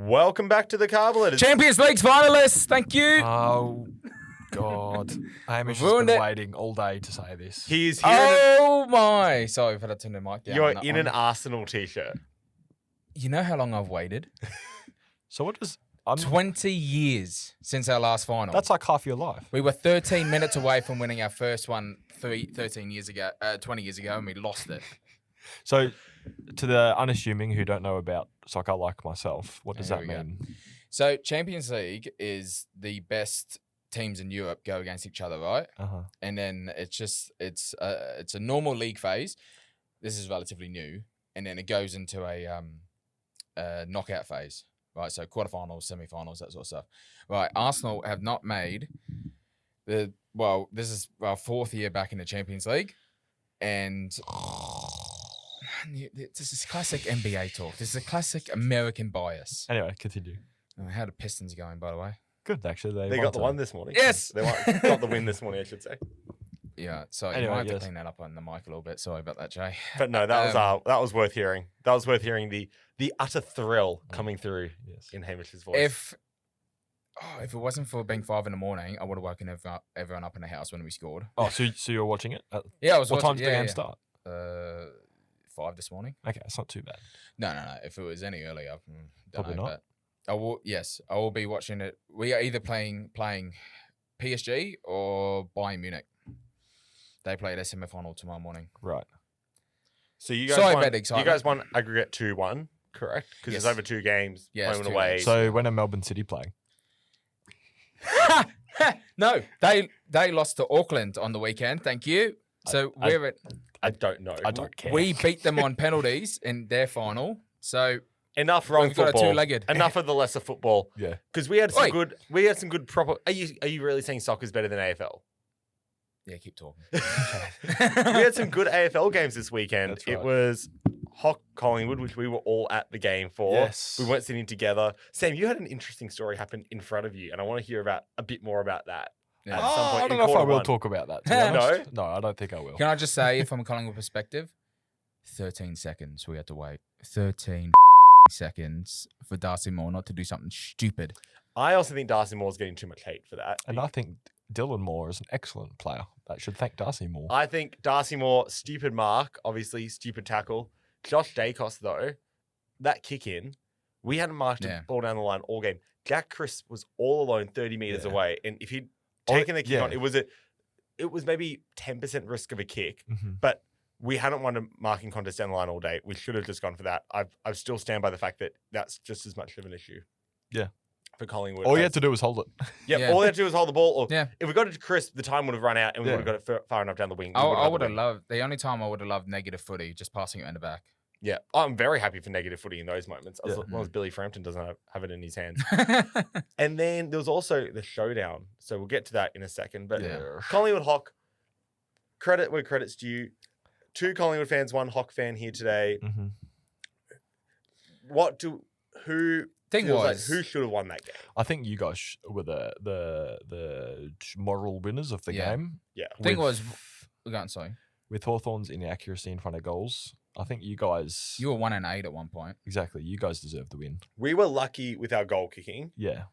Welcome back to the Carb Loaders. Champions League's finalists. Thank you. Oh, God. Hamish has been waiting all day to say this. He is here. Oh, my. Sorry if I turned the mic down. You're in an Arsenal t-shirt. You know how long I've waited? So what does... 20 years since our last final. That's like half your life. We were 13 minutes away from winning our first one 20 years ago, and we lost it. So, to the unassuming who don't know about soccer like myself, what does that mean? So, Champions League is the best teams in Europe go against each other, right? Uh-huh. And then it's a normal league phase. This is relatively new, and then it goes into a knockout phase, right? So quarterfinals, semi-finals, that sort of stuff. Right? Arsenal have not made this is our fourth year back in the Champions League, and this is classic NBA talk. This is a classic American bias. Anyway, continue. How the Pistons going, by the way? Good, actually. They got the one this morning. Yes! They got the win this morning, I should say. Yeah, so Anyway, you might have to clean that up on the mic a little bit. Sorry about that, Jay. But no, that was worth hearing. That was worth hearing the utter thrill coming through in Hamish's voice. If it wasn't for being 5 a.m, I would have woken everyone up in the house when we scored. Oh, so you're watching it? Yeah, I was What watching. time did the game start? 5 this morning. Okay, it's not too bad. No. If it was any earlier, Probably not. But I will be watching it. We are either playing PSG or Bayern Munich. They play their semi-final tomorrow morning. Right. So you guys you guys won aggregate 2-1, correct? Because it's over 2 games, home and away. Games. So when are Melbourne City playing? No, they lost to Auckland on the weekend. Thank you. So I don't know. I don't care. We beat them on penalties in their final. So enough wrong we've got football. a two-legged. Enough of the lesser football. Yeah. Because we had some good proper. Are you really saying soccer's better than AFL? Yeah, keep talking. We had some good AFL games this weekend. That's right. It was Collingwood, which we were all at the game for. Yes. We weren't sitting together. Sam, you had an interesting story happen in front of you, and I want to hear a bit more about that. Yeah. At some point I don't know if I will talk about that. To be honest. No, I don't think I will. Can I just say, from a Collingwood perspective, 13 seconds we had to wait. 13 seconds for Darcy Moore not to do something stupid. I also think Darcy Moore's getting too much hate for that. And I think Dylan Moore is an excellent player. That should thank Darcy Moore. I think Darcy Moore, stupid mark, obviously, stupid tackle. Josh Dacos, though, that kick in, we hadn't marked a ball down the line all game. Jack Crisp was all alone 30 metres away. And if he'd taken the kick on, it was maybe 10% risk of a kick. Mm-hmm. But we hadn't won a marking contest down the line all day. We should have just gone for that. I still stand by the fact that that's just as much of an issue. Yeah. For Collingwood. All you had to do was hold it. Yeah, all you had to do was hold the ball. Or Yeah. if we got it to Crisp, the time would have run out and we would have got it far enough down the wing. I would have loved, the only time I would have loved negative footy, just passing it in the back. Yeah, I'm very happy for negative footy in those moments, as long as Billy Frampton doesn't have it in his hands. And then there was also the showdown. So we'll get to that in a second. But Collingwood Hawk, credit where credit's due. 2 Collingwood fans, 1 Hawk fan here today. Mm-hmm. Who should have won that game? I think you guys were the moral winners of the game. Yeah. With Hawthorn's inaccuracy in front of goals, I think you guys... You were 1-8 at one point. Exactly. You guys deserve the win. We were lucky with our goal kicking. Yeah.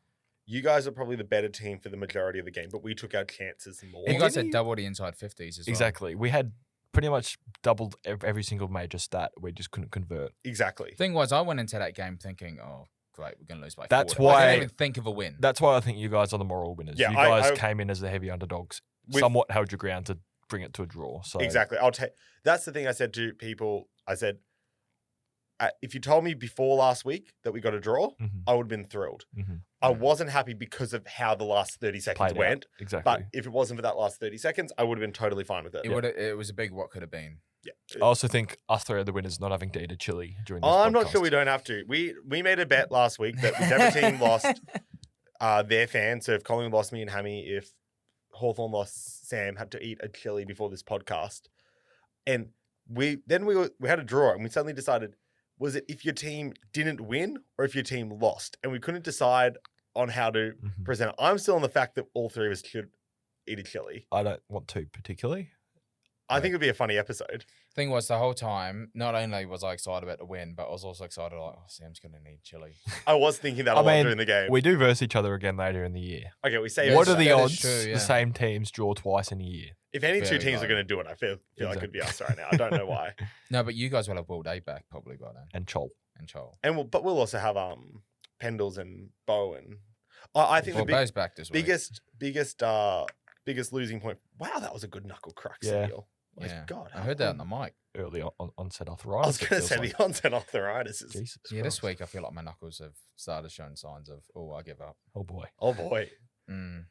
You guys are probably the better team for the majority of the game, but we took our chances more. You guys had double the inside 50s as well. Exactly. We had pretty much doubled every single major stat. We just couldn't convert. Exactly. Thing was, I went into that game thinking, oh, great, we're going to lose by 4. That's why I didn't even think of a win. That's why I think you guys are the moral winners. Yeah, you guys came in as the heavy underdogs, somewhat held your ground to bring it to a draw. So exactly. That's the thing I said to people. I said, if you told me before last week that we got a draw, I would have been thrilled. Mm-hmm. I wasn't happy because of how the last 30 seconds went. Exactly. But if it wasn't for that last 30 seconds, I would have been totally fine with it. It was a big what could have been. Yeah. I also think us 3 are the winners not having to eat a chili during this I'm podcast. not sure we don't have to. We made a bet last week that whichever team lost their fans, so if Collingwood lost me and Hammy, if Hawthorn lost Sam, had to eat a chili before this podcast. And we had a draw and we suddenly decided, was it if your team didn't win or if your team lost? And we couldn't decide on how to present it. I'm still on the fact that all 3 of us should eat a chili. I don't want to particularly. I think it'd be a funny episode. Thing was, the whole time, not only was I excited about the win, but I was also excited like, oh, Sam's gonna need chili. I was thinking that a lot during the game. We do verse each other again later in the year. Okay, we say What are the that is odds true, yeah. the same teams draw twice in a year? if any two Very teams are low. going to do it, I feel like it'd be us right now. I don't know why. No, but you guys will have Will Day back probably by then, And Chol. and Chol. And we'll also have Pendles and Bo and I think Well, the Bo's back this week. biggest losing point. Wow, that was a good knuckle crack. Yeah. Seal. My Yeah, God, I heard that on the mic. Early onset I arthritis. was going to say the onset arthritis is. Jesus Yeah, this Christ. week I feel like my knuckles have started showing signs of, oh, I give up. Oh boy. Oh boy. Mm,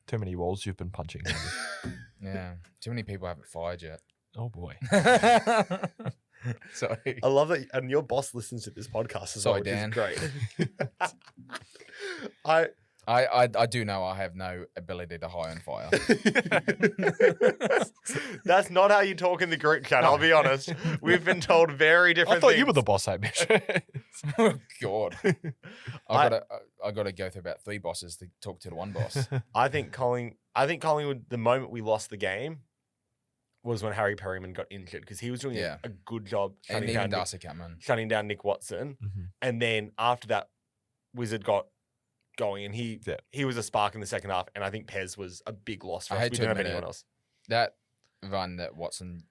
Too many walls you've been punching. maybe. yeah, too many people haven't fired yet. Oh boy. Sorry. I love that, and your boss listens to this podcast as Sorry, well, which Dan. is great. I do know I have no ability to high on fire. That's not how you talk in the group chat. I'll be honest. We've been told very I different. thought things. you were the boss, Hamish. Oh God, I gotta go through about 3 bosses to talk to the one boss. I think Collingwood. The moment we lost the game was when Harry Perryman got injured because he was doing Yeah. a good job And shutting even down, Darcy Cameron. shutting down Nick Watson. Mhm. And then after that, Wizard got going, and he was a spark in the second half. And I think Pez was a big loss for I us. hate We to didn't have admit anyone it. else. That run that Watson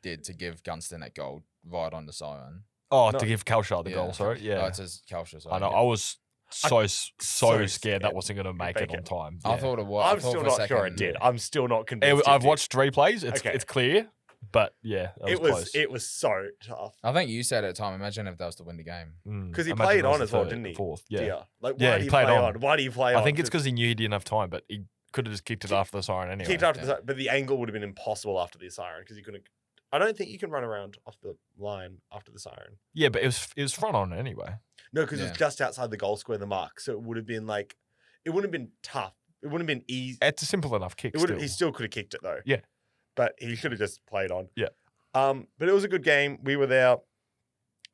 did to give Gunston that goal right on the siren. Oh, No. to give Kalshar the Yeah. goal, sorry. Oh, Yeah. it's his Kalshar. I know. I was so so scared scared that wasn't going to make make it on it. time. I Yeah. thought it was. I'm still not sure it did. I'm still not convinced. I've watched replays. It's Okay. it's clear, but yeah, that was close. It was so tough I think you said at the time, imagine if that was to win the game. because he Imagine played it was on the as well, third, didn't he? Fourth, yeah. Dear. Like, Yeah, why he do you played play on. on? Why do you play on? I think it's because he knew he didn't have time, but he could have just kicked it after the siren anyway. kicked after Yeah. the siren, but the angle would have been impossible after the siren because you couldn't. I don't think you can run around off the line after the siren. Yeah, but it was front on anyway. No, because it Yeah. was just outside the goal square, the mark. So it would have been like, it wouldn't have been tough. It wouldn't have been easy. It's a simple enough kick. It would. Still. He still could have kicked it though. Yeah. But he should have just played on. Yeah. But it was a good game. We were there.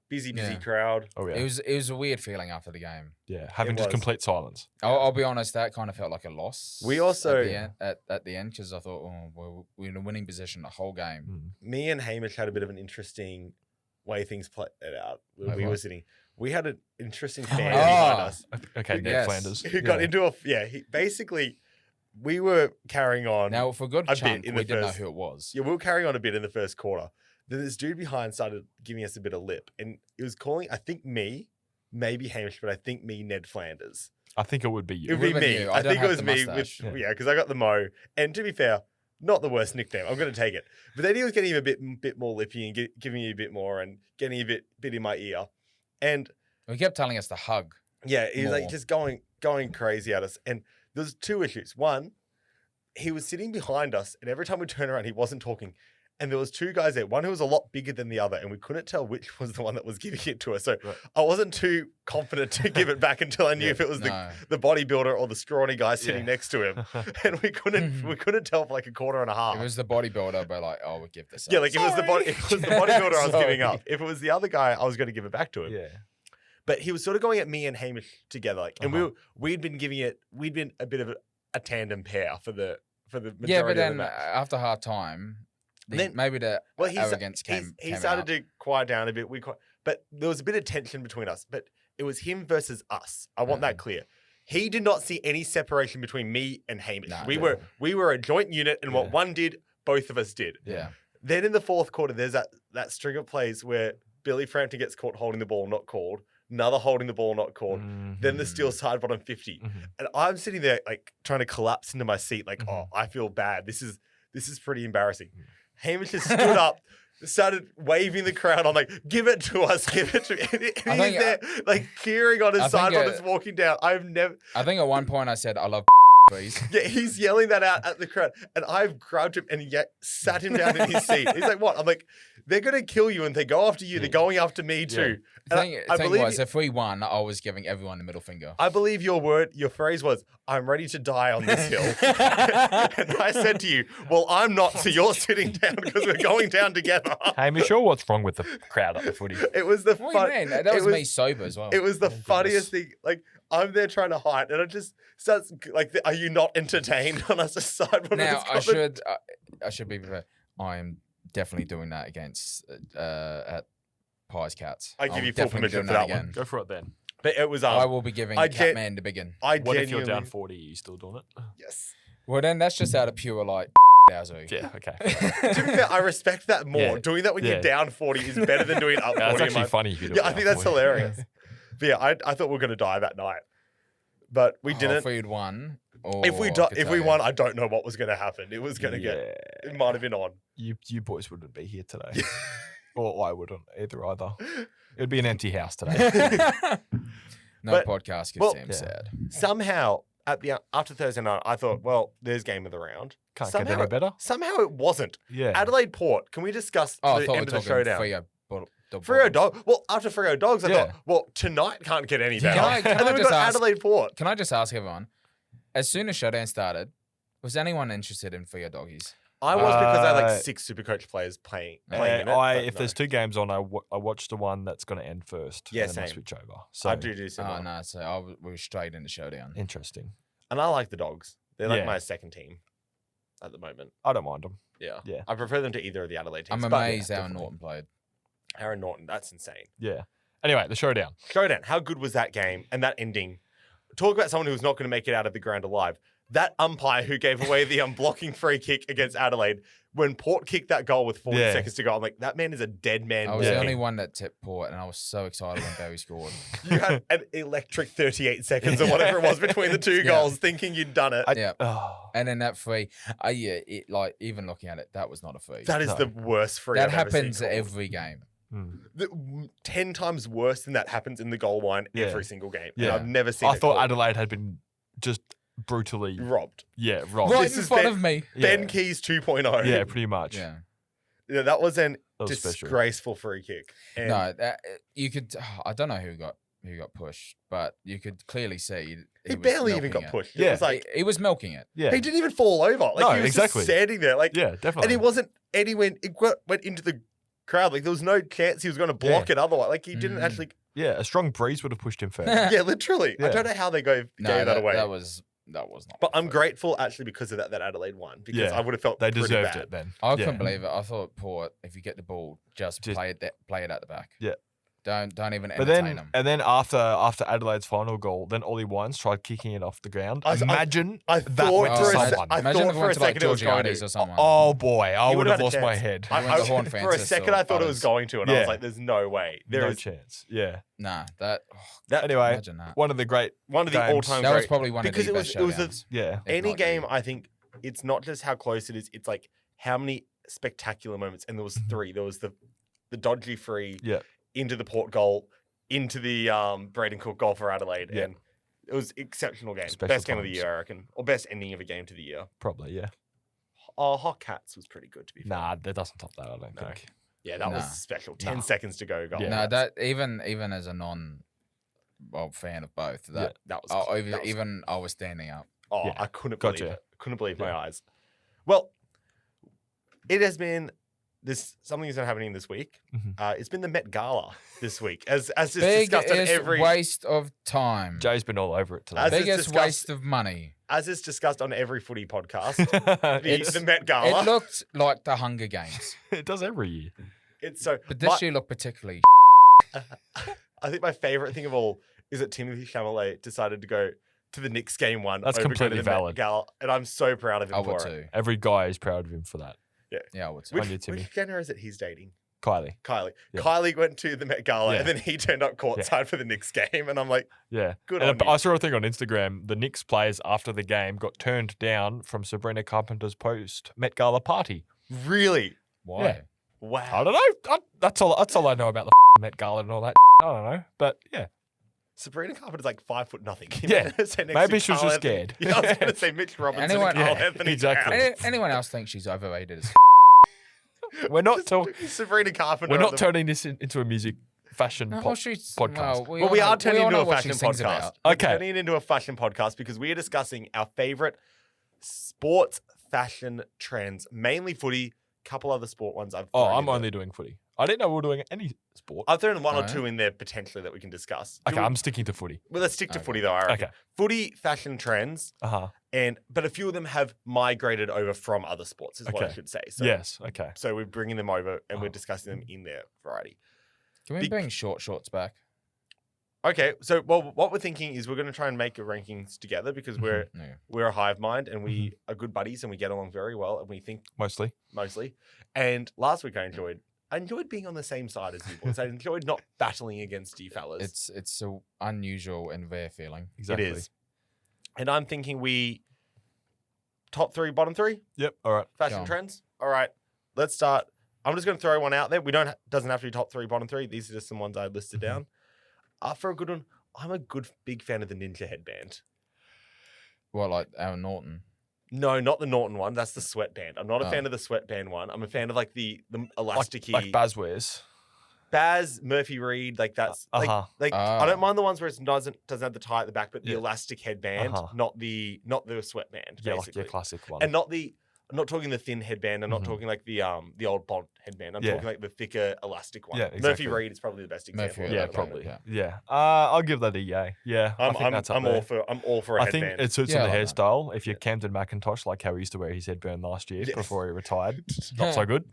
Busy Yeah. crowd. Oh yeah, It was a weird feeling after the game. yeah. Having It just was. complete silence. I'll be honest, that kind of felt like a loss. We also- at the end because I thought, oh, well, we're in a winning position the whole game. Mm. Me and Hamish had a bit of an interesting way things played out. When Like we what? were sitting. We had an interesting Oh, fan yeah. behind us. Okay, Nick Yes. Flanders. Who got Yeah. into we were carrying on. Now, for a good A bit chunk, in we the didn't know first- who it was. Yeah, we were carrying on a bit in the first quarter. Then this dude behind started giving us a bit of lip, and it was calling, I think me, maybe Hamish, but I think me, Ned Flanders. I think it would be you. It would be would've been me. you. I I don't think it have was the me. mustache. Yeah, because I got the mo. And to be fair, not the worst nickname. I'm going to take it. But then he was getting a bit more lippy and giving me a bit more and getting a bit in my ear. And He kept telling us to hug. yeah, he was like More. just going crazy at us. And there was 2 issues. One, he was sitting behind us, and every time we turned around, he wasn't talking. And there was 2 guys there, one who was a lot bigger than the other, and we couldn't tell which was the one that was giving it to us. So Right. I wasn't too confident to give it back until I knew Yeah. if it was No. the bodybuilder or the scrawny guy sitting Yeah. next to him. And we couldn't tell for like a quarter and a half. It was the bodybuilder, but like, oh, we'll give this. Yeah, up. like if it was the bodybuilder, I was Sorry. giving up. If it was the other guy, I was going to give it back to him. Yeah. But he was sort of going at me and Hamish together, like, and Uh-huh. we'd been a bit of a tandem pair for the majority Yeah, but of the then match. after half time, Then- maybe the Well, arrogance came. he came started out. to quiet down a bit. But there was a bit of tension between us. But it was him versus us. I want that clear. He did not see any separation between me and Hamish. No, we no. were a joint unit, and what Yeah. one did, both of us did. Yeah. Then in the fourth quarter, there's that string of plays where Billy Frampton gets caught holding the ball, not called. Another holding the ball, not called. Then the steel side bottom 50. Mhm. And I'm sitting there like trying to collapse into my seat, like, Mhm. oh, I feel bad. This is pretty embarrassing. Mhm. Hamish just stood up, started waving the crowd on, like, give it to us, give it to me. And he's I think, there, like, cheering on his I side think, bottoms walking down. I've never, I think at one point I said, I love please. yeah, he's yelling that out at the crowd. And I've grabbed him and sat him down in his seat. He's like, what? I'm like, they're going to kill you and they go after you. They're going after me too. And Thing I believe was, if we won, I was giving everyone the middle finger. I believe your phrase was, I'm ready to die on this hill. And I said to you, well, I'm not, so you're sitting down because we're going down together. Hamish, or what's wrong with the crowd at the footy? It was the What fun. do you mean? That was me sober as well. It was the Oh, funniest goodness. thing. Like, I'm there trying to hide, and it just starts like, are you not entertained on us aside? When Now it's got I should be prepared. I'm definitely doing that against at Pies Cats. I give I'm you full definitely permission doing for that one. Go for it then. But it was I will be giving Catman the big one. What if you're down 40? Are you still doing it? Yes. Well, then that's just out of pure like Dowsy. Yeah, okay. To be fair, I respect that more. Yeah. Doing that when Yeah. you're down 40 is better than doing up 40. That's in actually my- funny if you do Yeah, it I down think that's 40. hilarious. But yeah, I thought we were going to die that night. But we didn't. If we'd won, If we won, I don't know what was going to happen. It was going to get. It might have been on. You boys wouldn't be here today. Or I wouldn't either. It'd be an empty house today. no But- podcast well, gets seem sad. Somehow after Thursday night, I thought, well, there's game of the round. Can't Somehow get any better. Somehow it wasn't. Yeah. Adelaide Port. Can we discuss Oh, I the thought we end were of the talking showdown? Freo Freo Dog. Well, after Freo Dogs, I Yeah. thought, well, tonight can't get any Can better. I- can and then I we just got ask- Adelaide Port. Can I just ask everyone, as soon as showdown started, was anyone interested in Freo Doggies? I was because I like Uh, 6 Supercoach players playing Uh, in it. but if no. there's 2 games on, I watch the one that's going to end first. Yeah, and then I same. switch over. So I do similar. Oh no, so we were straight into showdown. interesting. And I like the Dogs. They're like Yeah. my second team at the moment. I don't mind them. Yeah. Yeah. I prefer them to either of the Adelaide teams. I'm but amazed yeah, how definitely. Norton played. Aaron Norton, that's insane. Yeah. Anyway, the showdown. Showdown, how good was that game and that ending? Talk about someone who's not going to make it out of the ground alive. That umpire who gave away the blocking free kick against Adelaide, when Port kicked that goal with 40 Yeah. seconds to go, I'm like, that man is a dead man. I was the walking. only one that tipped Port, and I was so excited when Barry scored. You had an electric 38 seconds or whatever it was between the 2 Yeah. goals, thinking you'd done it. Yeah. Oh, And then that free, even looking at it, that was not a free. That is No. the worst free That I've ever seen happens called. every game. 10 times worse than that happens in the goal line Yeah. every single game. Yeah. And I've never seen I it thought called. Adelaide had been just brutally, robbed. robbed. Right This in is front Ben- of me. Ben Yeah. Keys 2.0. Yeah, pretty much. Yeah. Yeah, that was an That was special. disgraceful free kick. And No, you could. I don't know who got pushed, but you could clearly see he was barely even milking got it. pushed. Yeah. It was like, He was milking it. Yeah. he didn't even fall over. Like, No, he was exactly. just standing there. Like, Yeah, definitely. and he wasn't anywhere. It went into the crowd. Like, there was no chance he was going to block it otherwise. Like, he didn't Mhm. actually. Yeah, a strong breeze would have pushed him further. Yeah, literally. I Yeah. don't know how they gave No, that away. that was not. But I'm fair. grateful actually because of that Adelaide won, because Yeah. I would have felt They pretty deserved bad. it then. I Yeah. couldn't believe it. I thought Port, if you get the ball, just Just- play it at the back. Yeah. Don't even But entertain them. after Adelaide's final goal, then Ollie Wines tried kicking it off the ground. I Imagine I that thought went for to a sec- someone. I Imagine thought if it for a went to like second it was going Georgiades to. or someone. Oh boy, I You would would've have had a lost my chance. head. I went to Horn for a Francis second, or I thought it was Butters. going to, and I was Yeah. like, "There's no way." There No is chance. Yeah. Nah, that. Anyway, imagine that. one of the great one of the games. all-time That was great. probably one because of the it best was a- showdowns. yeah. if Any not game, the- I think it's not just how close it is; it's like how many spectacular moments. And there was 3. There was the dodgy free, Yeah. into the Port goal, into the Braden Cook goal for Adelaide, Yeah. and it was exceptional game, Special best game of the times. year, I reckon, or best ending of a game to the year. Probably, yeah. Oh, Hot Cats was pretty good to be fair. Nah, that doesn't top that, I don't No. think. Yeah, that Nah. was special. 10 Nah. seconds to go. Goal. Yeah. No, that even as a fan of both, that that was. I was standing up. Oh, Yeah. I couldn't Gotcha. believe it. Couldn't believe my Yeah. eyes. Well, it has been something that's not happening this week. Mhm. It's been the Met Gala this week, as is Biggest discussed on every waste of time. Jay's been all over it today. As it's Biggest discussed- waste of money. as is discussed on every footy podcast. It's- the Met Gala. It looked like the Hunger Games, it does every year. It's so. but this year looked particularly. I think my favorite thing of all is that Timothy Chalamet decided to go to the Knicks game one. That's over going to completely the Met valid. Gala, and I'm so proud of him I for would it. too. Every guy is proud of him for that. Yeah, I would too. Which- on you, Timmy. Which Jenner is it he's dating? Kylie. Kylie. Yeah. Kylie went to the Met Gala, Yeah. and then he turned up courtside for the Knicks game, and I'm like, Yeah. good And on I you. saw a thing on Instagram. The Knicks players after the game got turned down from Sabrina Carpenter's post Met Gala party. Really? Why? Yeah. Wow. I don't know. That's all I know about the Met Gala and all that. I don't know. But yeah. Sabrina Carpenter's like 5 foot nothing. Yeah. Maybe she was just Anthony. scared. Yeah, I was going to say Mitch Robinson Anyone- and Carl Yeah, Anthony exactly. Towns. Anyone else think she's overrated? As We're not talking. Sabrina Carpenter. We're on not the- turning this into a music fashion no, pop. she's podcast. Well, we all are know- turning all into know a what she fashion sings podcast. about. We're Okay. turning it into a fashion podcast because we are discussing our favorite sports fashion trends, mainly footy, couple other sport ones. Oh, thrown I'm in there. only doing footy. I didn't know we were doing any sport. I've thrown one or Oh, two in there potentially that we can discuss. Okay, I'm sticking to footy. Well, let's stick to Okay. footy though. I reckon. Okay. Footy fashion trends, Uh huh. But a few of them have migrated over from other sports, is what I Okay. should say. So, Yes. Okay. So we're bringing them over and we're discussing them in their variety. Can we bring short shorts back? Okay, so what we're thinking is we're going to try and make a rankings together because we're a hive mind and we are good buddies and we get along very well and we think Mostly. And last week I enjoyed being on the same side as you boys. I enjoyed not battling against you fellas. It's an unusual and rare feeling. Exactly. It is. And I'm thinking we top 3, bottom 3 Yep. All right. fashion trends. All right, let's start. I'm just going to throw one out there. Doesn't have to be top 3, bottom 3. These are just some ones I listed down. For a good one, I'm a big fan of the Ninja headband. Well, like Aaron Norton. No, not the Norton one. That's the sweatband. I'm not a fan of the sweatband one. I'm a fan of like the elasticy. Like Baz wears. Baz, Murphy Reed, like that's I don't mind the ones where it doesn't have the tie at the back, but the elastic headband, not the sweatband. Yeah, basically. like your classic one. And I'm not talking the thin headband. I'm not talking like the old Bond headband. I'm talking like the thicker elastic one. Yeah, exactly. Murphy Reed is probably the best example. Murphy, yeah, at the probably. moment, Yeah. I'll give that a yay. Yeah. I think that's up I'm there. all for a I headband. think it suits Yeah, on the I like that. hairstyle. If you're Camden McIntosh, like how he used to wear his headband last year before he retired, not so good.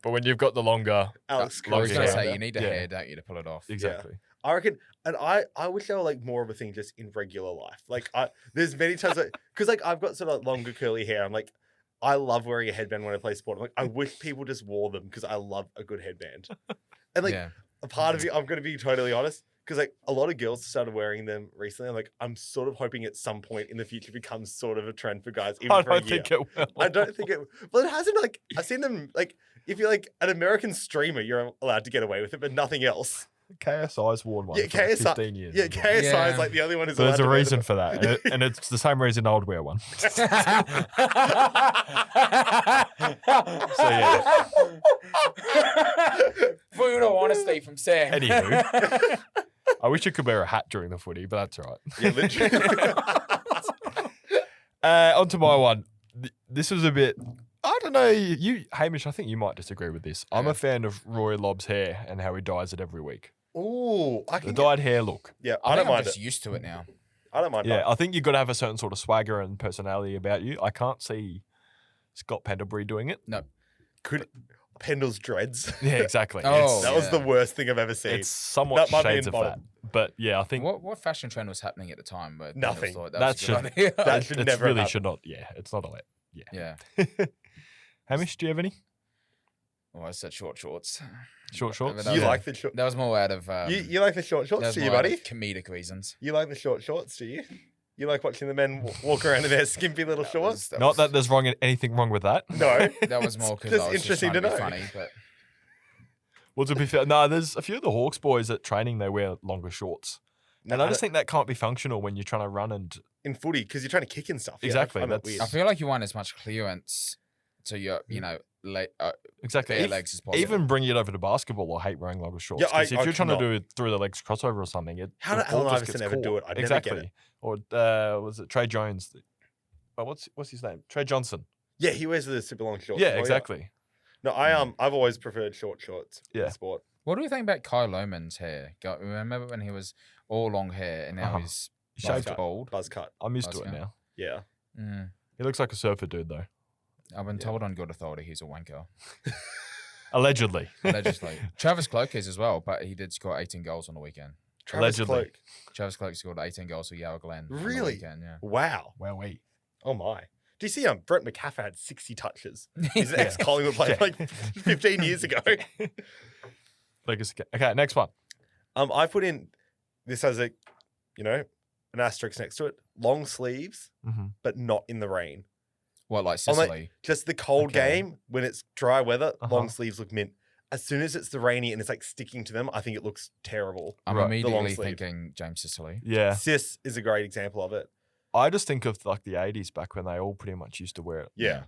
But when you've got the longer, Alex I was going to Yeah. say, you need a Yeah. hair, don't you, to pull it off. exactly. I reckon, and I wish they were like more of a thing just in regular life. Like there's many times because like I've got sort of longer curly hair. I'm like, I love wearing a headband when I play sport. I'm like, I wish people just wore them because I love a good headband. And like a part of it, I'm going to be totally honest, because like a lot of girls started wearing them recently. I'm like, I'm sort of hoping at some point in the future becomes sort of a trend for guys. Even I for a don't year. think it will. I don't think it. Well, it hasn't. Like I've seen them. Like if you're like an American streamer, you're allowed to get away with it, but nothing else. KSI's worn one Yeah, for like KSI 15 years. Yeah, as well. KSI Yeah. is like the only one who's So allowed there's to a wear reason them. for that. And it's the same reason I would wear one. So yeah. Brutal honesty from Sam. Anywho. I wish you could wear a hat during the footy, but that's all right. Yeah, literally. On to my one. This was a bit... I don't know. You, Hamish, I think you might disagree with this. I'm a fan of Roy Lobb's hair and how he dyes it every week. Ooh, I The can. dyed hair look. Yeah, I I don't think I'm mind just it. used to it now. I don't mind. Yeah, it. I think you've got to have a certain sort of swagger and personality about you. I can't see Scott Pendlebury doing it. No. Could Pendle's dreads? Yeah, exactly. Oh, That was yeah. the worst thing I've ever seen. It's somewhat That might be shades in of that. bottom. But yeah, I think What fashion trend was happening at the time? Where people Nothing. thought that was a good should- idea? that should it never really happen. should not. Yeah, it's not a let. Yeah. Hamish, do you have any Well, I said short shorts. short But shorts? that You was- like the short? That was more out of You like the short that shorts, was do you, more out of buddy? comedic reasons. You like the short shorts, do you? You like watching the men walk around in their skimpy little shorts? Not that there's anything wrong with that. No. that was more because Just I was just interesting trying to, to be know. funny. But Well, to be fair, no, there's a few of the Hawks boys at training, they wear longer shorts. And I just think that can't be functional when you're trying to run and... in footy because you're trying to kick and stuff. Yeah, Exactly, I find that that's- weird. I feel like you want as much clearance to your, Exactly. bare legs as possible. Even bring it over to basketball, I hate wearing longer shorts. Yeah, 'Cause if I you're trying to cannot. do it through the legs crossover or something, How the did ball Allen just Iverson gets ever do caught. it? I'd never get Exactly. it. Or was it Trey Jones? Oh, what's his name? Trey Johnson. Yeah, he wears the super long shorts. Yeah, as well, exactly. No, I've always preferred short shorts. Yeah. In sport. What do you think about Kyle Lohman's hair? Remember when he was all long hair and now Uh-huh. he's Shaved like it. bald? Buzz cut. I'm used to Nice it guy. now. Yeah. Mm. He looks like a surfer dude, though. I've been Yeah. told on good authority he's a wanker. Allegedly. Allegedly. Travis Cloak is as well, but he did score 18 goals on the weekend. Travis Allegedly. Cloak. Travis Cloak scored 18 goals for Yarra Glen. on the Really? weekend, yeah. Wow. Wowee. Oh my. Do you see Brett McCaffrey had 60 touches? He's an Yeah. ex-Collingwood player Yeah. like 15 years ago. Legacy. Okay, next one. I put in this as a, an asterisk next to it. Long sleeves, Mm-hmm. but not in the rain. What, like I'm like- Sicily? Just the cold Okay. game when it's dry weather, Uh-huh. long sleeves look mint. As soon as it's the rainy and it's like sticking to them, I think it looks terrible. I'm Right, the long immediately sleeve. thinking James Sicily. Yeah. Sis is a great example of it. I just think of like the 80s back when they all pretty much used to wear it. Yeah.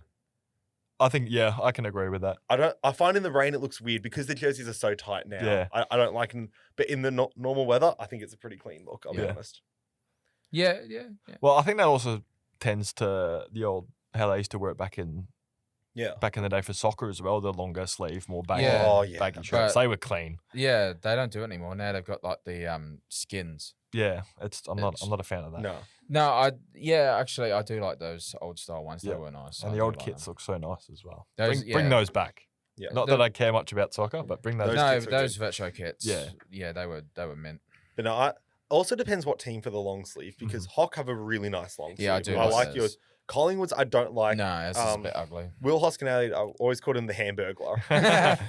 I think, yeah, I can agree with that. I find in the rain it looks weird because the jerseys are so tight now. Yeah. I don't like them, but in the normal weather, I think it's a pretty clean look. I'll be Yeah. honest. Yeah. Well, I think that also tends to the old how they used to wear it back in Yeah. back in the day for soccer as well. The longer sleeve, more baggy, Yeah. Oh, yeah. baggy shirts. But- They were clean. Yeah, they don't do it anymore. Now they've got like the skins. Yeah, I'm not a fan of that. No. No, actually I do like those old style ones. Yeah. They were nice. And I the do old like kits them. look so nice as well. Those- Bring yeah. those back. Yeah. Not that I care much about soccer, but bring those. Those No, kits but were those good. Vetro kits. Yeah. Yeah, they were mint. But no, also depends what team for the long sleeve because Hock have a really nice long sleeve. Yeah, I do. I like those. yours. Collingwood's I don't like. No, this is a bit ugly. Will Hoskinelli, I always called him the Hamburglar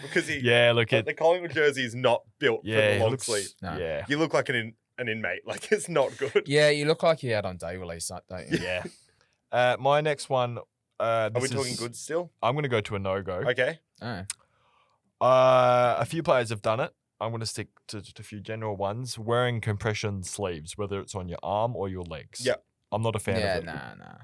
because Yeah, look at. the Collingwood jersey is not built Yeah, for the it long looks. sleeve. No. Yeah, You look like an inmate. Like it's not good. Yeah, you look like you had on day release, don't you? yeah. My next one. Are we talking good still? I'm going to go to a no-go. Okay. Oh. A few players have done it. I'm going to stick to a few general ones. Wearing compression sleeves, whether it's on your arm or your legs. Yep. I'm not a fan Yeah, of it. nah.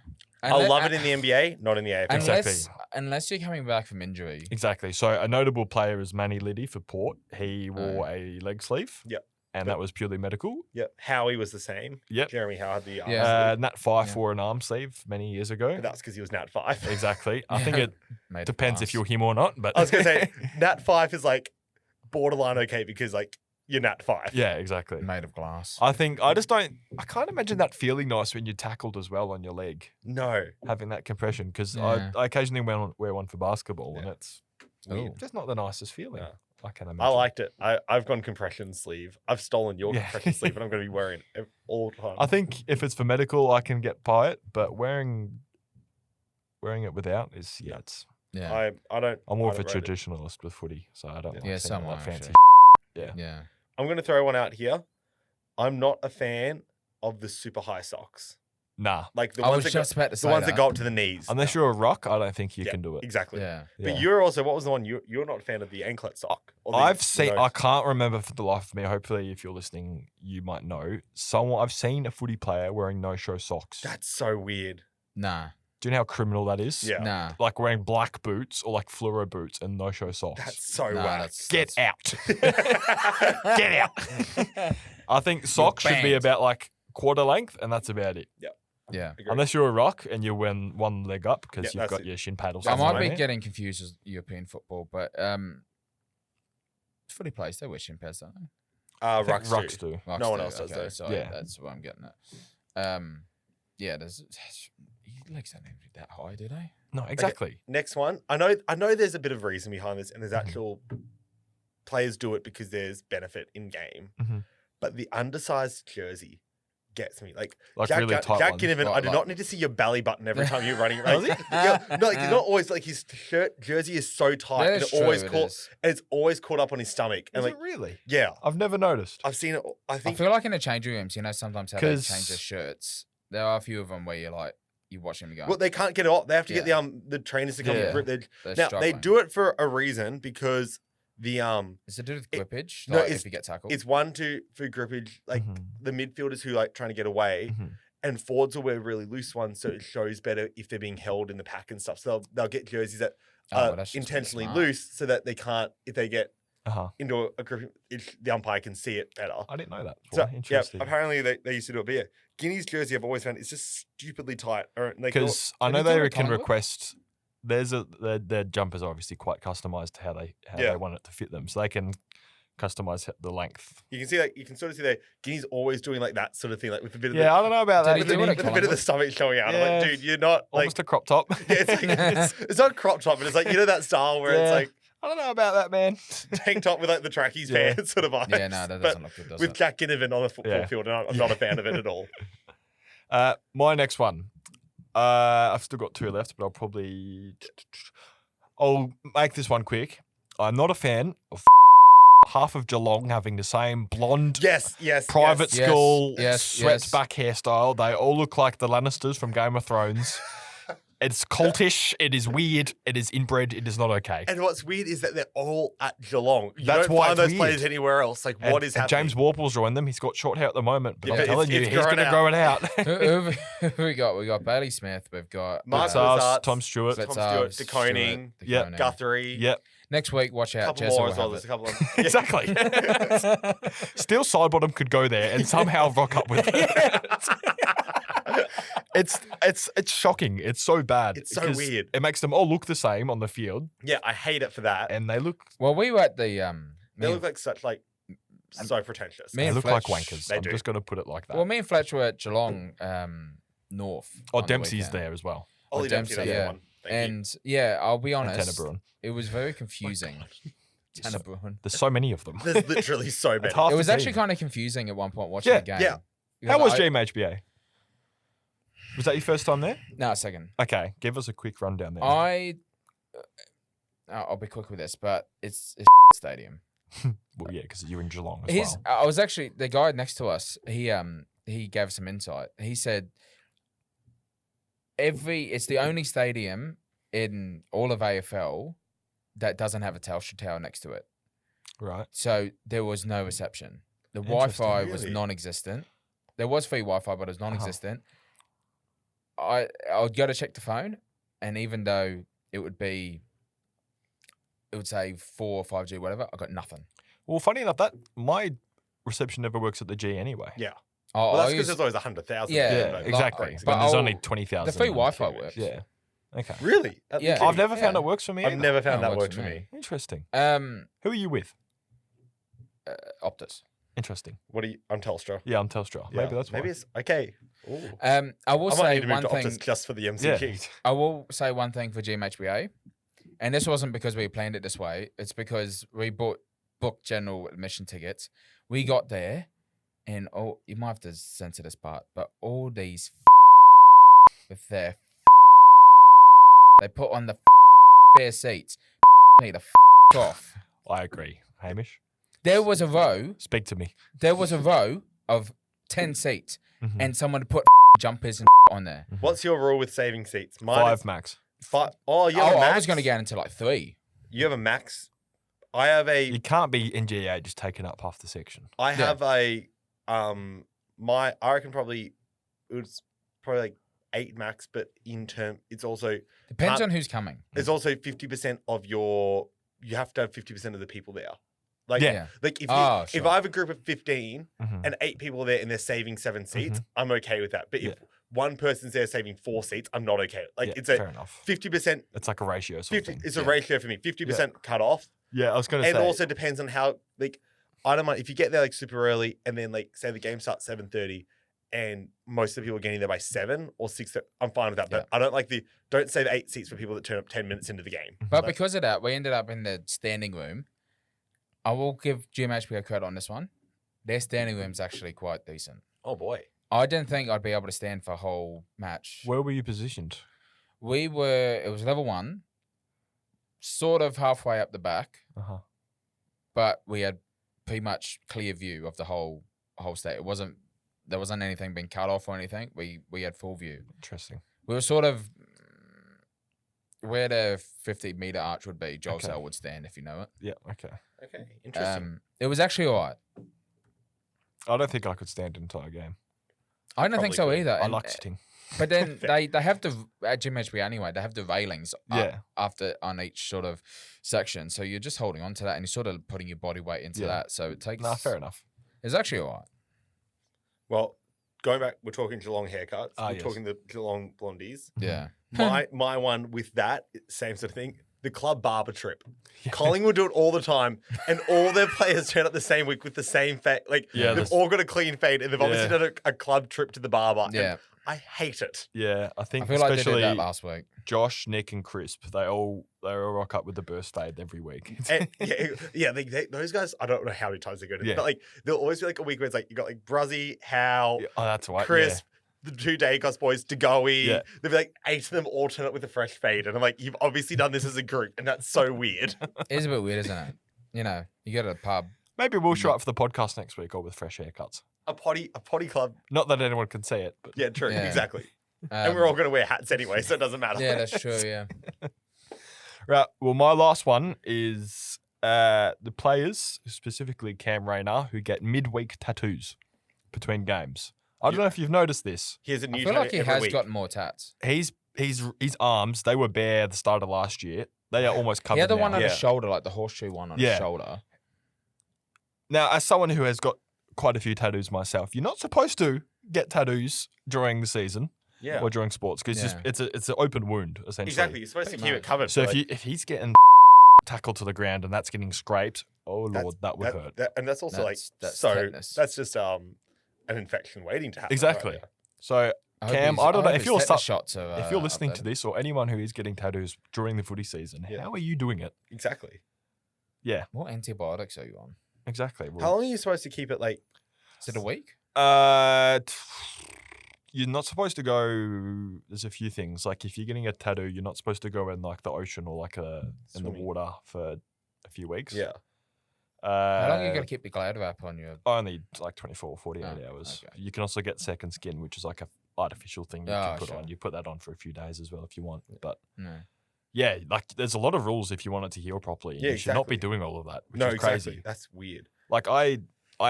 I love it in the NBA, not in the AFL. Exactly. Unless you're coming back from injury. Exactly. So a notable player is Manny Liddy for Port. He wore a leg sleeve. Yep. And that was purely medical. Yep. Howie was the same. Yep. Jeremy Howe had the arm Yeah. sleeve. Nat Fife Yeah. wore an arm sleeve many years ago. But that's because he was Nat Five. Exactly. I think Yeah. it Made of depends if glass. you're him or not. But I was gonna say Nat Five is like borderline okay because like you're Nat Five. yeah, exactly. made of glass. I can't imagine that feeling nice when you're tackled as well on your leg, No. having that compression. Because Yeah. I occasionally wear one for basketball and Yeah. it's Ooh. just not the nicest feeling. No. I can imagine. I liked it. I've gone compression sleeve. I've stolen your Yeah. compression sleeve, and I'm going to be wearing it all the time. I think if it's for medical, I can get by it, but wearing it without is it's. Yeah. I don't. I'm more I of a don't rate it. traditionalist with footy, so I don't. Yeah. Like Yeah, seeing so all am that I, fancy. actually. Yeah. Yeah. I'm going to throw one out here. I'm not a fan of the super high socks, Nah, like the I ones was that just about to the say ones that go up to the knees. unless you're a rock, I don't think you Yeah, can do it. Exactly. Yeah. But Yeah. you're also what was the one you're not a fan of the anklet sock? Or the- I've seen. no. I can't remember for the life of me. Hopefully, if you're listening, you might know. I've seen a footy player wearing no-show socks. That's so weird. Nah. Do you know how criminal that is? Yeah. Nah. Like wearing black boots or like fluoro boots and no-show socks. That's so Nah, whack. Get out. Get Get out. I think socks should be banned. about like quarter length, and that's about it. Yeah. Unless you're a rock and you're wearing one leg up because Yeah, you've that's got it. your shin pad or I something. might on be there. getting confused with European football, but footy players, they wear shin pads, don't they? I think Rucks do. Rocks No one do, else does, okay, though. So Yeah. that's what I'm getting at. Yeah, your legs don't need to be that high, do they? No, exactly. Next one. I know there's a bit of reason behind this, and there's Mhm. actual players do it because there's benefit in game. Mhm. But the undersized jersey gets me. Like Like Jack, really tight Jack ones. Ginnivan, I Like- do like- not need to see your belly button every time you're running around. Does Yeah, no, like, he's not always like his jersey is so tight That and is it always true, caught is. and it's always caught up on his stomach. And Is like it really? yeah, I've never noticed. I've seen it. I I think feel like in the changing rooms, sometimes how they change their 'Cause- shirts. There are a few of them where you're like, you watch them, you go, well, they can't get it off. They have to get Yeah. the trainers to come Yeah. and grip their they're now struggling. they do it for a reason because the Is it to do with it- grippage? no, Like it's- if you get tackled? it's one for grippage, like Mhm. the midfielders who like trying to get away, Mhm. and forwards will wear really loose ones, so it shows better if they're being held in the pack and stuff. So they'll get jerseys that Oh, are well, that's just really intentionally smart. loose, so that they can't if they get Uh-huh. into a grip, the umpire can see it better. I didn't know that. So Before. yeah, Interesting. apparently they used to do it. But yeah, Guinea's jersey I've always found it's just stupidly tight. Or like Because I Did know he do they it at can Collingwood? request. Their jumpers are obviously quite customized to how they Yeah. want it to fit them, so they can customize the length. you can see like you can sort of see that Guinea's always doing like that sort of thing, like with a bit of Yeah, I don't know about Did that. he with, do the, it at with a bit of the Collingwood? stomach showing out. I'm like, Yeah. dude, you're not like Almost a crop top. yeah, it's, like it's not a crop top, but it's like you know that style where it's Yeah. like I don't know about that, man. tank top with like the trackies Yeah. pants sort of vibes. Yeah, no, that But doesn't look good, does with it? Jack Ginnivan on the football Yeah. field, and I'm not a fan of it at all. My next one. I've still got two left, but I'll make this one quick. I'm not a fan of half of Geelong having the same blonde Yes, private Yes, school yes, swept yes. back hairstyle. They all look like the Lannisters from Game of Thrones. It's cultish. It is weird. It is inbred. It is not okay. And what's weird is that they're all at Geelong. You That's don't why find it's those players weird. anywhere else. Like, And- what is and happening? James Warple's joined them. He's got short hair at the moment, but Yeah, I'm but telling you, it's he's going to growing grow it out. who have we got? We got Bailey Smith. We've got Mark Blitzars, Blizzards, Tom Stewart. Tom Blitzards, Stewart, De Koning, De Yep. Koning. Guthrie. Yep, Next week, watch A out. couple Jezza more will as well. have There's it. a couple of exactly. Still Sidebottom could go there and somehow rock up with it. It's shocking. It's so bad. It's so because weird. It makes them all look the same on the field, Yeah, I hate it for that. and they look Well, we were at the They look like such so pretentious. Me they and look like Fletch, wankers. they I'm do. just gonna put it like that. Well, me and Fletch were at Geelong North. Oh, on the Dempsey's weekend. there as well. Ollie Dempsey, Dempsey, that's yeah. the one. Thank you. And yeah, I'll be And honest, Tenebruin. it was very confusing. So- Tenebruin. There's so many of them. There's literally so many. It's half It the was actually team. kind of confusing at one point watching Yeah, the game. yeah. Because How was I- GMHBA? Was that your first time there? No, a second. Okay, give us a quick rundown there. I'll be quick with this, but it's stadium. Well, yeah, because you're in Geelong as He's. well. I was actually the guy next to us. He gave us some insight. He said it's the only stadium in all of AFL that doesn't have a Telstra tower next to it. Right. So there was no reception. The Interesting. Wi-Fi was Really? non-existent. There was free Wi-Fi, but it was non-existent. I would go to check the phone, and even though it would say 4 or 5G, whatever, I got nothing. Well, funny enough, that my reception never works at the G anyway. Yeah. Oh, Well, that's I because use- there's always 100,000. Yeah, Yeah, there, but- exactly. Crazy. But But there's I'll- only 20,000. the free in Wi-Fi Kiwi. works. Yeah. Okay. Really? Yeah. I've never found Yeah. it works for me. I've either. never found Oh, that works worked for for me. me. Interesting. Who Who are you with? Optus. Interesting. What are you? I'm Telstra. Yeah, I'm Telstra. Yeah. Maybe that's why. Maybe it's okay. Ooh. I will I might say need to move one to thing. Optus just for the Yeah. MCG. I will say one thing for GMHBA, and this wasn't because we planned it this way. It's because we booked general admission tickets. We got there, and you might have to censor this part, but all these with their they put on the bare seats. Need to off. I agree. Hamish, There was a row. speak to me. There was a row of 10 seats, Mhm. and someone put jumpers and on there. What's your rule with saving seats? Mine 5 is max. 5. Oh, you have a max? I was going to get into like 3. You have a max. I have a. You can't be in GA just taking up half the section. I Yeah. have a. I reckon probably it was probably like 8 max, but in term, it's also Depends Can't- on who's coming. it's also 50% of your. You have to have 50% of the people there. Like, Yeah. like if Oh, if sure. I have a group of 15 Mhm. and 8 people are there and they're saving 7 seats, I'm okay with that. But if Yeah. one person's there saving 4 seats, I'm not okay. Like Yeah, it's a fair enough. 50%. It's like a ratio. Sort of 50. thing. It's a Yeah. ratio for me. 50% cut off. Yeah, I was going to And say. also depends on how, like, I don't mind if you get there like super early and then like say the game starts 7:30 and most of the people are getting there by 7 or 6. I'm fine with that, but I don't like don't save 8 seats for people that turn up 10 minutes into the game. But Like, because of that, we ended up in the standing room. I will give GMHBA credit on this one. Their standing room's actually quite decent. oh boy, I didn't think I'd be able to stand for a whole match. Where were you positioned? It was level 1, sort of halfway up the back, Uh-huh. but we had pretty much clear view of the whole state. There wasn't anything being cut off or anything. We had full view. Interesting. We were sort of where the 50-meter arch would be. Joel Okay. Sell would stand, if you know it. Yeah, okay. okay, interesting. It was actually all right. I don't think I could stand an entire game. I don't think so Probably either. I and- like sitting. But then Fair. they have the at Gym HB anyway. They have the railings Yeah. after on each sort of section, so you're just holding on to that and you're sort of putting your body weight into Yeah. that. So it takes. Nah, fair enough. It's actually all right. Well, going back, we're talking Geelong haircuts. Ah, we're yes. talking the Geelong blondies. Yeah. My one with that same sort of thing. The club barber trip. Collingwood do it all the time, and all their players turn up the same week with the same fade. Like Yeah, they've that's- all got a clean fade, and they've obviously Yeah. done a club trip to the barber. and Yeah. I hate it. Yeah, I I think feel like they did especially that last week. Josh, Nick, and Crisp, they all rock up with the burst fade every week. And, yeah, those guys. I don't know how many times they go to, Yeah. but like there'll always be like a week where it's like you got like Bruzzy, Howe, Oh, that's right. Crisp, the 2 Dacos boys, Degoe. Yeah. There'll be like 8 of them all turn up with a fresh fade, and I'm like, you've obviously done this as a group, and that's so weird. It is a bit weird, isn't it? You know, you go to the pub. Maybe we'll show up for the podcast next week all with fresh haircuts. a potty club. Not that anyone can see it, but Yeah, true, Yeah. exactly. And we're all going to wear hats anyway, so it doesn't matter. Yeah, that's true. Yeah. right. Well, my last one is the players, specifically Cam Rayner, who get midweek tattoos between games. I don't know if you've noticed this. Here's a I new feel like he every has week. gotten more tats. His arms, they were bare at the start of last year. They are almost covered He had the now. one on his Yeah. shoulder, like the horseshoe one on Yeah. his shoulder. Now, as someone who has got quite a few tattoos myself, you're not supposed to get tattoos during the season. Yeah. or during sports because Yeah. it's an open wound essentially. Exactly. You're supposed to Pretty keep it much. covered. So for, if he's getting tackled to the ground and that's getting scraped, oh lord, that would hurt. and that's also That's so tetanus. that's just an infection waiting to happen. Exactly. Right there. So I hope Cam, his- I don't know hope if his you're tetanus shots are, if you're listening to updated. this or anyone who is getting tattoos during the footy season, Yeah. how are you doing it? Exactly. Yeah, What antibiotics are you on? exactly. How long are you supposed to keep it like? Is it a week? You're not supposed to go. There's a few things. Like if you're getting a tattoo, you're not supposed to go in like the ocean or like in the Swimming. water for a few weeks. Yeah. How long are you got to keep the glad wrap on your? Only like 24 or 48 Oh, hours. okay. You can also get second skin, which is like a artificial thing you Oh, can put sure. on. You put that on for a few days as well if you want. But No. yeah, like there's a lot of rules if you want it to heal properly. Yeah, you should not be exactly. doing all of that, which No, is exactly. crazy. That's weird. Like I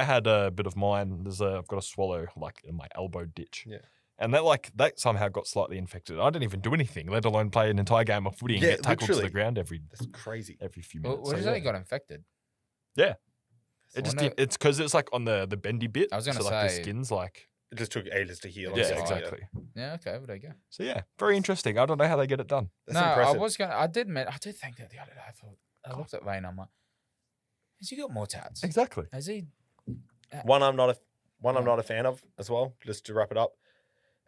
had a bit of mine. I've got a swallow like in my elbow ditch. Yeah. And that somehow got slightly infected. I didn't even do anything, let alone play an entire game of footy and Yeah, get tackled to the literally. ground every That's crazy. few What, minutes. what So, is yeah. that? You got infected. It just wonder- it's because it's like on the bendy bit. I was gonna so like the say- skin's like It just took ages to heal. yeah, it's obviously. hard. exactly. Yeah. Okay. Well, there you go. So yeah, very interesting. I don't know how they get it done. That's no, impressive. I was gonna. I did think that the other day. I looked at Wayne. I'm like, has he got more tats? Exactly. Has he? One I'm not Yeah. a fan of as well. Just to wrap it up,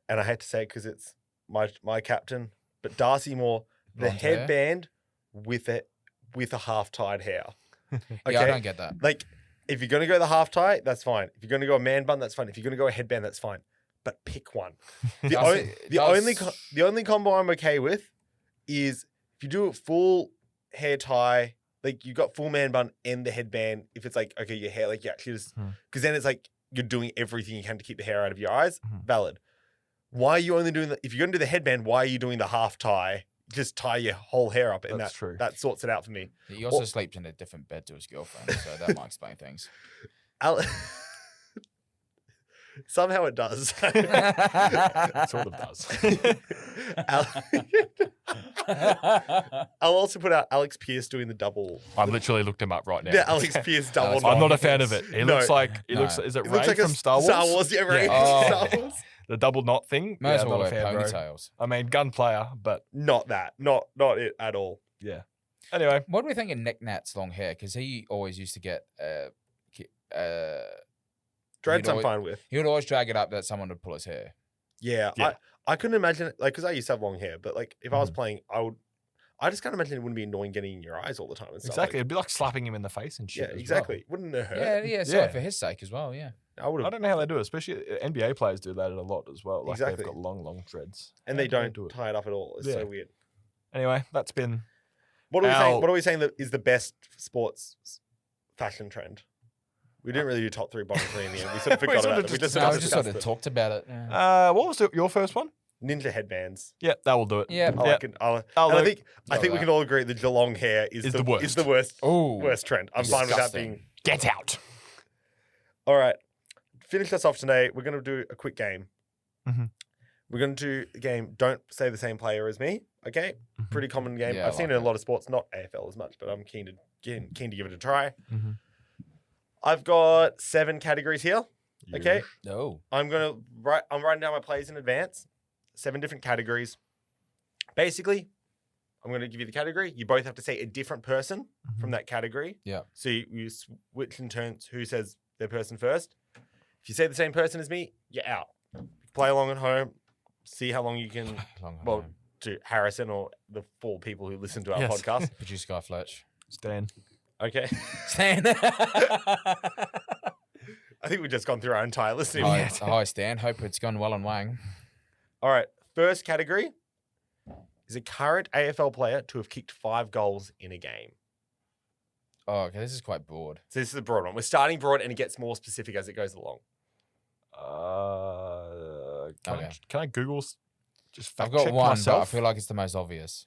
and I hate to say it because it's my captain, but Darcy Moore, the Blonde hair? headband with a half tied hair. Okay, Yeah, I don't get that. like if you're gonna go the half tie, that's fine. If you're gonna go a man bun, that's fine. If you're gonna go a headband, that's fine. But pick one. The, Darcy- the only combo I'm okay with is if you do a full hair tie, like you got full man bun and the headband. If it's like okay, your hair, like you actually just because then it's like you're doing everything you can to keep the hair out of your eyes. Mhm. Valid. Why are you only doing if you're gonna do the headband? Why are you doing the half tie? Just tie your whole hair up, and That's true. that sorts it out for me. He also sleeps in a different bed to his girlfriend, so that might explain things. Somehow it does. Sort of does. I'll also put out Alex Pierce doing the double. I've literally looked him up right now. Yeah, Alex Pierce double. I'm I'm not a knock. fan of it. It No. looks like No. is it It Ray looks like from Star Wars? Star Wars, yeah, Ray Yeah. from Oh. Star Wars. The double knot thing. Might as Yeah, well not a wear fan, bro. ponytails. I mean, gun player, but Not that. Not it at all. yeah. Anyway, What do we think of Nick Nat's long hair? Because he always used to get Dreads I'm always- fine with. he would always drag it up that someone would pull his hair. Yeah, Yeah. I couldn't imagine it, like because I used to have long hair, but like if I was playing, I just can't imagine it wouldn't be annoying getting in your eyes all the time. And stuff. exactly. Like, It'd be like slapping him in the face and shit. yeah, as exactly. Wouldn't it Yeah, hurt? yeah, sorry Yeah. for his sake as well. Yeah. I would well. I have. don't know how they do it. Especially NBA players do that a lot as well. Like Exactly. they've got long dreads. And How they do don't do it? tie it up at all. It's Yeah. so weird. Anyway, that's been What are we saying? Our- What are we saying that is the best sports fashion trend? We didn't really do top three, bottom three in the end. We sort of We forgot sort about of it. We just just No, sort we of just sort discussed of it. talked about it. Yeah. what was your first one? Ninja headbands. Yeah, that will do it. Yeah. I Yeah. like it. I'll And I look- think Sorry we about can all agree that the long hair is the worst. Is the worst. Oh, Worst trend. I'm fine with that Disgusting. being. Get out. All right. Finish us off today. We're going to do a quick game. Mhm. We're going to do a game. Don't say the same player as me. Okay. Mhm. Pretty common game. Yeah, I I've seen like it in a it. lot of sports, not AFL as much, but I'm keen to give it a try. Mhm. I've got 7 categories here. Okay. no. I'm writing down my plays in advance. 7 different categories. Basically, I'm going to give you the category. You both have to say a different person from that category. Yeah. So you switch in turns who says their person first. If you say the same person as me, you're out. Play along at home. See how long you can. Long Well, home. to Harrison or the 4 people who listen to our Yes. podcast. Producer Guy Fletch. Stan. Okay. Stan. I think we've just gone through our entire listening. Hi, hi, Stan. Hope it's gone well on Wang. All right. First category is a current AFL player to have kicked 5 goals in a game. Oh, okay. This is quite broad. So this is a broad one. We're starting broad and it gets more specific as it goes along. Can I Google just fact I've got check one, myself? but I feel like it's the most obvious.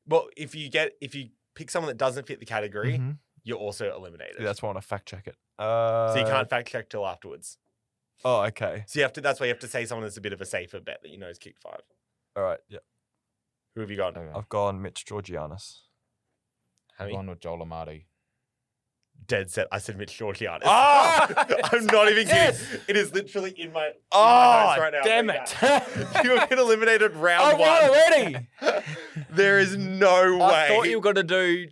Well, if you pick someone that doesn't fit the category, Mhm. you're also eliminated. Yeah, that's why I want to fact check it. So you can't fact check till afterwards. Oh, okay. So that's why you have to say someone that's a bit of a safer bet that you know has kicked 5. All right. Yeah, Who have you got? Okay. I've gone Mitch Georgianis. I've Hammy? gone with Joel Amati. Dead set. I said Mitch Georgiades. Ah! I'm not even Yes! kidding. It is literally in my notes Oh, right now. damn Read it. that. You have been eliminated round I one. won already. There is no way. I thought you were going to do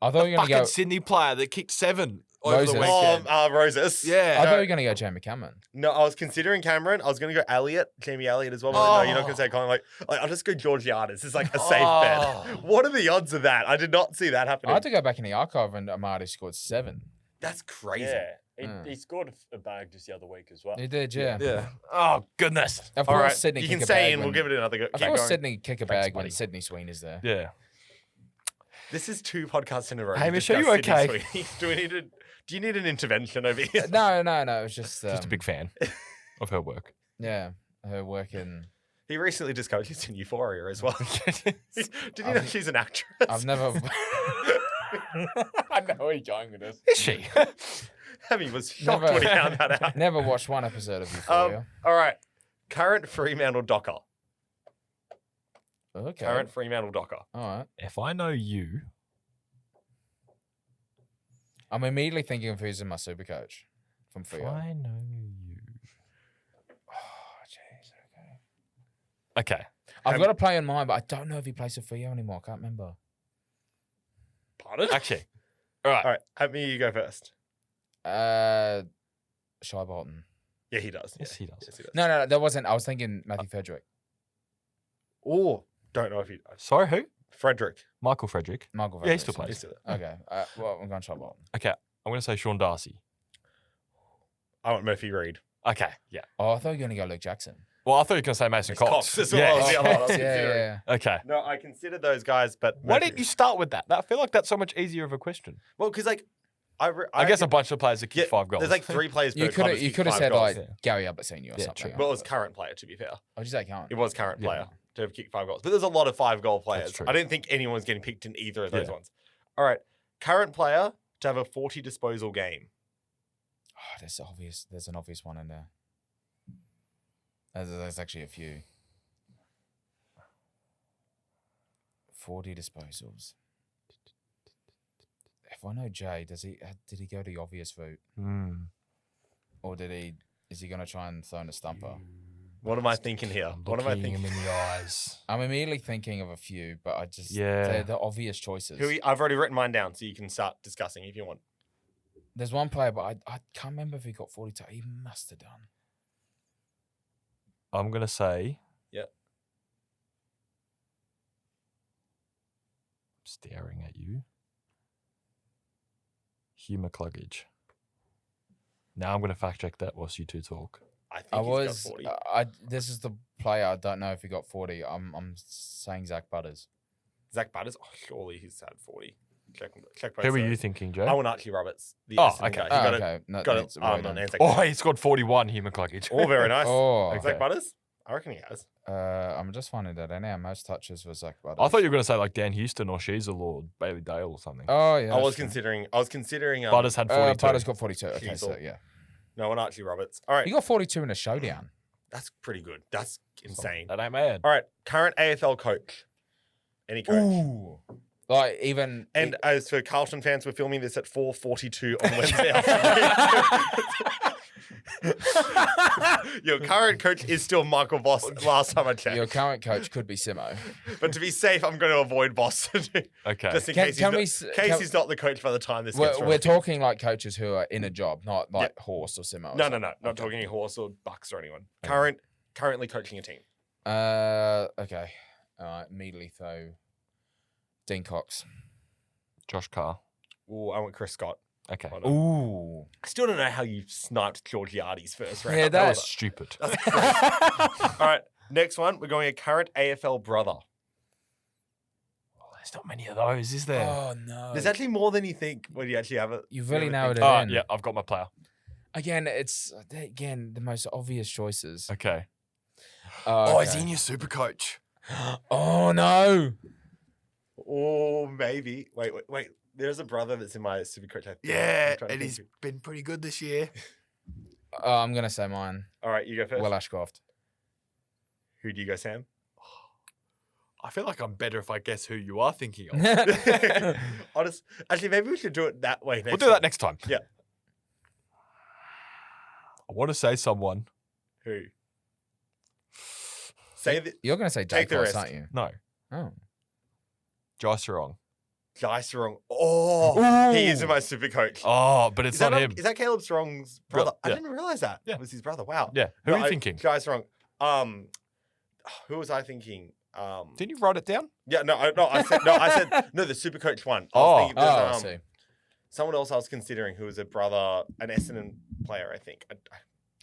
I thought you were going to fucking go. Sydney player that kicked 7 over Roses. the weekend. Roses. Yeah. I thought you were going to go Jamie Cameron. No, I was considering Cameron. I was going to go Elliot, Jamie Elliott as well. But no, you're not going to say Colin. Like, I'll just go Georgiades. It's like a safe bet. What are the odds of that? I did not see that I happening. had to go back in the archive and Amadi scored 7. That's crazy. Yeah. He scored a bag just the other week as well. He did, yeah. Yeah. Oh, goodness. Of All course, right, Sydney you kick can a stay bag in. We'll when- give it another go. Of Keep course, going. Sydney kick a Thanks, bag when buddy. Sydney Sween is there. Yeah. This is 2 podcasts in a row. to Hamish, are discuss you Sydney okay? Sweeney. Do you need an intervention over here? No. It was just. Just a big fan of her work. Yeah, her work in. He recently just coached in Euphoria as well. Did you know she's an actress? I've never. I know where you're going with this. Is she? Hammy was shocked Never- when he found that out. Never watched one episode of Euphoria. All right. Current Fremantle Docker. Okay. Current Fremantle Docker. All right. If I know you, I'm immediately thinking of who's in my super coach from if Frio. I know you. Oh, jeez. Okay. Okay. I've got a play in mind, but I don't know if he plays for Frio anymore. I can't remember. Pardon? Actually. All right. All right. Hammy, you go first. Shy Bolton. Yeah, he does. Yes, Yeah. he does. Yes, he does. No, that wasn't. I was thinking Matthew Frederick. Oh, don't know if he. Sorry, who? Frederick. Michael Frederick. Michael Yeah, he Frederick. still plays. He's still there. Okay. Well, I'm going Shy Bolton. Okay. I'm going to say Sean Darcy. I want Murphy Reed. Okay. Yeah. Oh, I thought you were going to go Luke Jackson. Well, I thought you were going to say Mason It's Cox. Cox as well. Yeah. That's the other one I was yeah, considering. yeah. Okay. No, I considered those guys, but Why Murphy- didn't you start with that? I feel like that's so much easier of a question. Well, because like, I guess a reckon- bunch of players that kick yeah, 5 goals. There's like 3 players per You club could that's you kicked could have 5 said goals. like Yeah. Gary Ablett Senior or Yeah, something. true. Well, it was current player, to be fair. Oh, did you say current? It was current Yeah. player to have kicked 5 goals. But there's a lot of 5-goal players. true. I didn't think anyone was getting picked in either of those Yeah. ones. All right. Current player to have a 40 disposal game. Oh, there's an obvious one in there. There's actually a few. 40 disposals. If I know Jay, did he go the obvious route, or is he going to try and throw in a stumper? What am I thinking here? What am I Looking him thinking? in the eyes. I'm immediately thinking of a few, but I just Yeah. they're the obvious choices. I've already written mine down, so you can start discussing if you want. There's one player, but I can't remember if he got 42. He must have done. I'm going to say. Yep. Staring at you. Hugh McCluggage. Now I'm going to fact check that whilst you two talk. I think I he's was. got 40. This is the player. I don't know if he got 40. I'm saying Zach Butters. Zach Butters? Oh, surely he's had 40. Check both Who were sides. you thinking, Joe? I want Archie Roberts. The Oh, Essendon okay. guy. He Oh, got okay. it. No, Got that's it. right On then. Anzac Oh, Day. he scored 41, Hugh McCluggage. Oh, very nice. Oh, Zach Butters? I reckon he has. I'm just finding that in there. Most touches was Zach Butters. I thought you were going to say like Dan Houston or Sheasel or Bailey Dale or something. Oh yeah. I was that's true. considering. Butters had 42. Butters got 42. Okay, so Sheasel. yeah, No, and Archie Roberts. All right. he got 42 in a showdown. That's pretty good. That's insane. That ain't bad. All right. Current AFL coach. Any coach. Ooh. Like even And as for Carlton fans, we're filming this at 4:42 on Wednesday afternoon. Your current coach is still Michael Voss. Last time I checked. your current coach could be Simo. But to be safe, I'm going to avoid Voss. Okay. Just in Can- case, can we he's, s- not, case can- he's not the coach by the time this gets We're released. talking like coaches who are in a job, not like Horse or Simo. or No. something. Not Okay. talking Horse or Bucks or anyone. Okay. Currently coaching a team. Okay. All right. Immediately throw Dean Cox. Josh Carr. Ooh, I want Chris Scott. Okay. Hold on. Ooh. I still don't know how you sniped Georgiades first round. Yeah, That was that- stupid. That's crazy. All right, next one. We're going a current AFL brother. Well, there's not many of those, is there? Oh no. There's actually more than you think when you actually have it. You've really narrowed it Oh, in. yeah, I've got my player. Again, it's the most obvious choices. Okay. Oh, he's in your super coach. Oh no. Oh, maybe. Wait. There's a brother that's in my super coach. I think. Yeah, I'm trying to and think he's who- been pretty good this year. I'm gonna say mine. All right, you go first. Will Ashcroft. Who do you go, Sam? I feel like I'm better if I guess who you are thinking of. Actually, maybe we should do it that way next We'll do that next time. Yeah. I want to say someone. Who? Say that. You're going to say Take Jake the Ross, rest. aren't you? No. Oh. Jai Sarong. Jai Sarong. Oh, he is my super coach. Oh, but it's Is that not him. Is that Caleb Sarong's brother? I Yeah. didn't realize that. Yeah. It was his brother. Wow. Yeah. Who are you thinking? Jai Sarong. Who was I thinking? Didn't you write it down? Yeah, I said the super coach one. I Oh. was thinking there's, I see. someone else I was considering who was a brother, an Essendon player, I think. And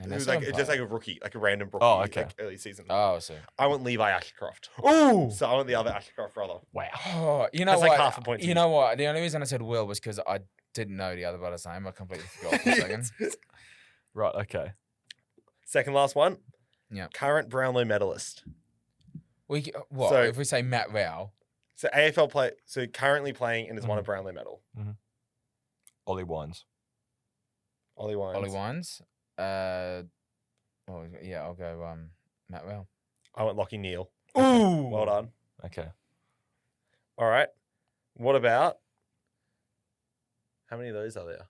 Who was that's like not just bad. like a rookie, like a random rookie, Oh, okay. like early season. Oh, I see. I want Levi Ashcroft. Oh. So I want the other Ashcroft brother. Wow. Oh, you know That's what? like half a point to You me. know what? The only reason I said Will was because I didn't know the other brother's name. I completely forgot for a second. Right. Okay. Second last one. Yeah. Current Brownlow medalist. What? So- If we say Matt Rao, So AFL play. So currently playing and has won a Brownlow medal. Ollie Wines. Ollie Wines. Ollie Wines. Yeah, I'll go Matt Rao. I went Lockie Neal. Ooh. Well done. Okay. All right. What about? How many of those are there?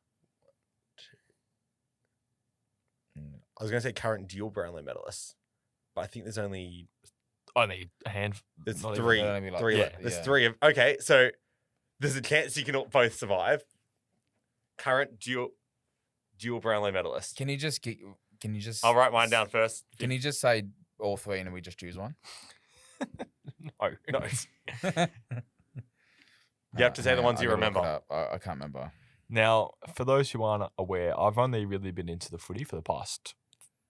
I was going to say current dual Brownlow medalists, but I think there's only Only a hand. there's not three. There'd only be like- Three. yeah, There's yeah. three of. Okay, so there's a chance you can both survive. Current dual Brownlow medalist. Can you just I'll write mine down first. Can you just say all three and then we just choose one? No. You have to say the ones you remember. I can't remember. Now, for those who aren't aware, I've only really been into the footy for the past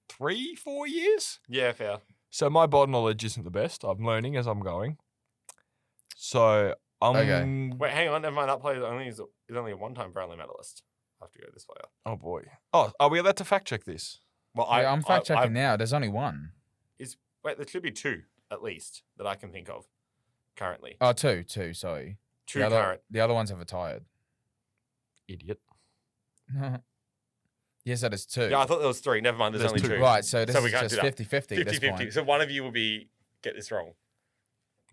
3-4 years. Yeah, fair. So my body knowledge isn't the best. I'm learning as I'm going. So I'm. Okay. Wait, hang on. Never mind. That player is only a one-time Brownlow medalist. I have to go this player. Oh boy. Oh, are we allowed to fact check this? Well, I'm fact checking now. There's only one. Wait, there should be two at least that I can think of currently. Oh, two. Sorry. Two the other, current. The other ones have retired. Idiot. Yes, that is two. Yeah, I thought there was three. Never mind. There's There's only two. two. Right, so this So we is can't just do that. 50-50 at this 50-50. point. So one of you will get this wrong.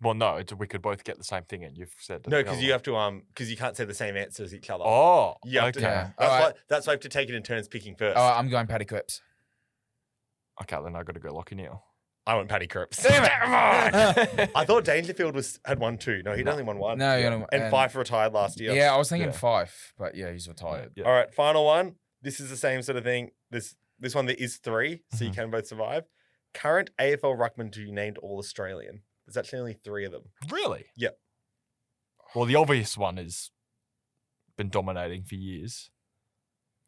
Well, no, we could both get the same thing, and you've said No, the because other you have to because you can't say the same answer as each other. one. Oh, You have okay. to. Yeah. That's Alright. that's why I have to take it in turns picking first. I'm going Paddy Clips. Okay, then I got to go Lockie now. I went Paddy Cripps. Damn it! I thought Dangerfield had won two. No, he'd only won one. No, you only- And Fife retired last year. Yeah, I was thinking Yeah. Fife, but yeah, he's retired. Yeah. All right, final one. This is the same sort of thing. This one there is three, so you Mhm. can both survive. Current AFL ruckman to be named All Australian. There's actually only three of them. Really? Yep. Well, the obvious one has been dominating for years.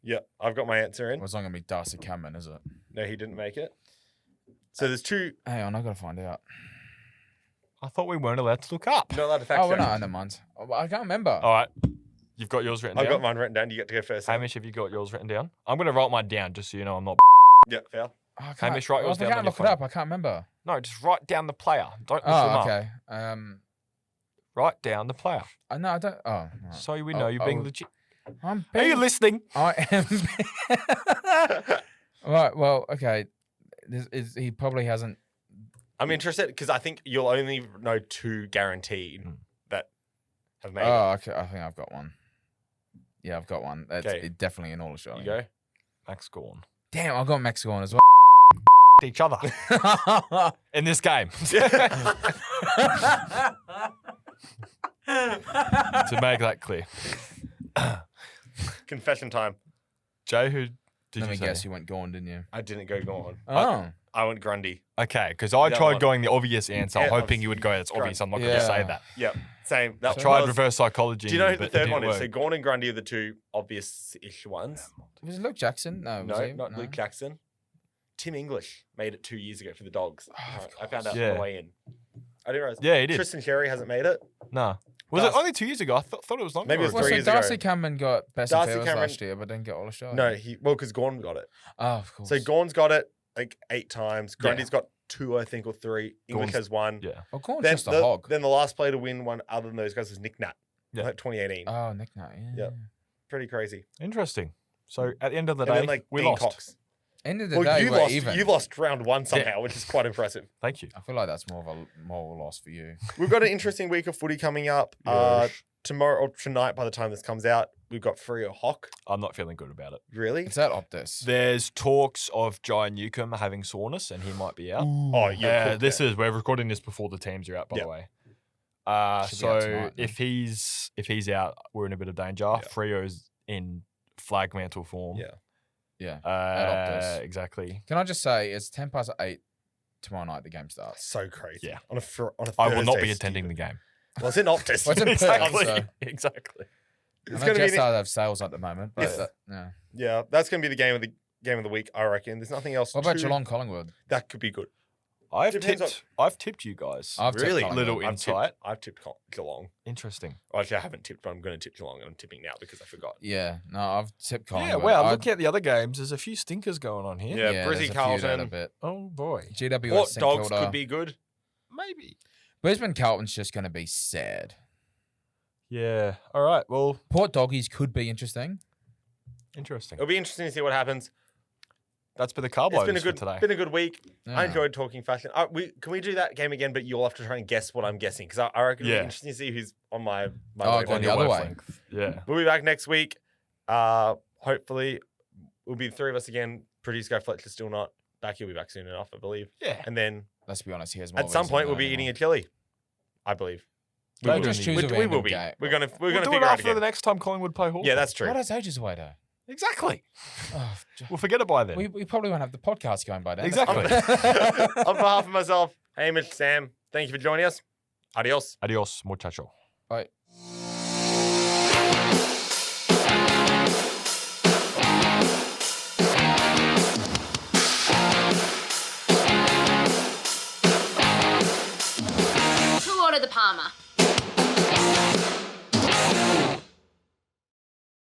Yeah, I've got my answer in. Well, it's not going to be Darcy Cameron, is it? No, he didn't make it. So there's two. Hang on, I've got to find out. I thought we weren't allowed to look up. Not allowed to fact Oh, well, check. no, never mind. Oh, I can't remember. All right. You've got yours written I've down? got mine written down. You get to go first. Hamish, have you got yours written down? I'm going to write mine down just so you know I'm not. Yeah, fair. Oh, I can't- Hamish, write well, yours if I down on can't your look phone. it up. I can't remember. No, just write down the player. Don't look them Oh, up. okay. Write down the player. No, I don't. Oh, right. So we know you're being legit. I'm Are you being- listening? I am. Right. Well, okay. He probably hasn't. I'm interested because I think you'll only know two guaranteed that have made it. Oh, okay. I think I've got one. Yeah, I've got one. That's Okay. definitely an All Australian. You go. Max Gorn. Damn, I've got Mexico on as well. Each other in this game. To make that clear. Confession time. Jay, who did Let you me say? guess, you went Gorn, didn't you? I didn't go on. Oh. I went Grundy. Okay, because I Yeah, tried one. going the obvious answer, Yeah, hoping you would go, that's obvious. I'm not going to say Yeah. that. Yep. Same. That Tried was- reverse psychology. Do you know who but the it third one didn't is? So work. Gorn and Grundy are the two obvious-ish ones. Was it Luke Jackson? No, was No, he? not No. Luke Jackson. Tim English made it 2 years ago for the Dogs. Oh, of I found out Yeah. on the way in. I didn't realize. Yeah, he did. Tristan Sherry hasn't made it. No. Was Darcy- it only 2 years ago? I thought it was longer. Maybe it was ago. Well, 3 so years ago. Darcy Cameron got best Darcy and fairest Cameron- last year, but didn't get All Australian. No, because Gorn got it. Oh, of course. So Gorn's got it like 8 times. Yeah. Grundy's got 2, I think, or 3. English Gorn's- has 1. Yeah. Well, Gorn's Then just a hog. then the last player to win one other than those guys was Nick Nat. Yeah. Like 2018. Oh, Nick Nat, yeah. Yep. Pretty crazy. Interesting. So at the end of the And day, then like we Dean lost. Cox. End of the Well, day, you we're lost. even. You lost round one somehow, which is quite impressive. Thank you. I feel like that's more of a moral loss for you. We've got an interesting week of footy coming up. Yes. Tomorrow or interesting week of footy coming up. Yes. Tomorrow or tonight, by the time this comes out, we've got Freo Hawk. I'm not feeling good about it. Really? It's at Optus. There's talks of Jai Newcomb having soreness and he might be out. Oh, you're cooked there. We're recording this before the teams are out, by Yep. the way. Should be out So tonight, then. if he's out, we're in a bit of danger. Yeah. Freo's in flag mantle form. Yeah. Yeah. at Optus. Exactly. Can I just say, it's 8:10 tomorrow night, the game starts. So crazy. Yeah. On a Thursday. I will not be attending the game. Well, it's in Optus. Well, it's in Perth, exactly. so- Exactly. It's I know going to be. Jetstar have sales at the moment, but Yes. yeah. Yeah, that's going to be the game of the week. I reckon. There's nothing else. What about too- Geelong Collingwood? That could be good. I've Depends tipped you guys. I've tipped Really? Collingwood. Little I've insight. I've tipped Geelong. Interesting. Well, actually, I haven't tipped, but I'm going to tip Geelong, and I'm tipping now because I forgot. Yeah, no, I've tipped Collingwood. Yeah, wow. I'd- Looking at the other games, there's a few stinkers going on here. Yeah, there's Brizzy a few that are Carlton. a bit. Oh, boy. GWS Port St Dogs Kilda. could be good. Maybe. Brisbane Carlton's just going to be sad. Yeah. All right. Well, Port Doggies could be interesting. interesting. It'll be interesting to see what happens. That's been the Carb It's been a Loaders for good, today. been a good week. I Yeah. enjoyed talking fashion. Can we do that game again? But you'll have to try and guess what I'm guessing because I reckon it'll Yeah. be interesting to see who's on my Oh, wavelength. going the Your other way. wavelength. Yeah. We'll be back next week. Hopefully, we'll be the three of us again. Producer Guy Fletcher's still not back. He'll be back soon enough, I believe. Yeah. And then Let's be honest, he has more at some reason point than we'll be anyone. eating a chili. I believe. Don't We'll do just any- choose a We will random be. game. We're gonna We'll do it figure out after again. the next time Collingwood play Hawthorn. Yeah, that's true. Oh, that's ages away, though. Exactly. Oh, We'll forget it by then. we probably won't have the podcast going by then. Exactly. On behalf of myself, Hamish, Sam, thank you for joining us. Adios. Adios, muchacho. Bye.